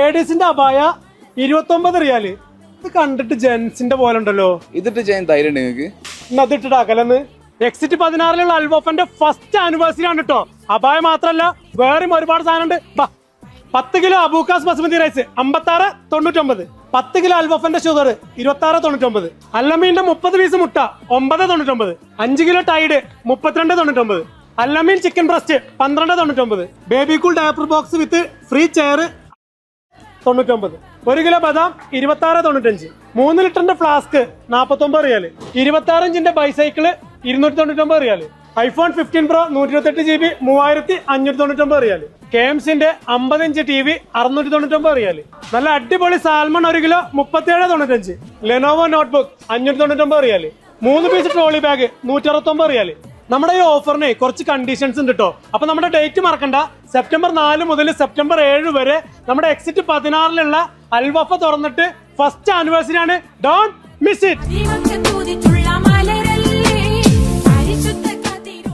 ലേഡീസിന്റെ അബായ 29 riyal. ഇത് കണ്ടിട്ട് ജെൻസിന്റെ പോലെ ഉണ്ടല്ലോ. ഇതിട്ട് ചെയ്യാൻ ധൈര്യം ഉണ്ട് നിങ്ങൾക്ക്? അതിട്ടിട്ട് അകലെന്ന്. എക്സിറ്റ് 16 അൽവഫന്റെ ഫസ്റ്റ് ആനിവേഴ്സറി ആണ് കേട്ടോ. അബായ മാത്രല്ല വേറെയും ഒരുപാട് സാധനം ഉണ്ട്. 10 kilo Abu Kass basmati rice 56.99. 10 kilo അൽവഫന്റെ ഷുഗർ 26.99. അല്ലമീന്റെ 30 പീസ് മുട്ട 9.99. 5 kilo Tide 32.99. Al Ameen chicken breast 12.99. Baby cool diaper box with free chair 99. 1 kilo ബദാം 26.95. 3 ലിറ്ററിന്റെ ഫ്ലാസ്ക് 49 റിയാല്. 26 ഇഞ്ചിന്റെ ബൈസൈക്കിള് 299 റിയാല്. ഐഫോൺ 15 പ്രോ 128 GB 3599 റിയാല്. KMCന്റെ 50 ഇഞ്ച് TV 699 റിയാല്. നല്ല അടിപൊളി സാൽമൺ 1 കിലോ 37.95. ലെനോവോ നോട്ട്ബുക്ക് 599 റിയാല്. 3 പീസ് ട്രോളി ബാഗ് 169 റിയാല്. നമ്മുടെ ഈ ഓഫറിന് കുറച്ച് കണ്ടീഷൻസ് ഉണ്ട് കേട്ടോ. അപ്പൊ നമ്മുടെ ഡേറ്റ് മറക്കണ്ട. സെപ്റ്റംബർ 4 മുതൽ സെപ്റ്റംബർ 7 വരെ നമ്മുടെ എക്സിറ്റ് 16 അൽവഫ തുറന്നിട്ട് ഫസ്റ്റ് ആനിവേഴ്സറി ആണ്. Don't miss it.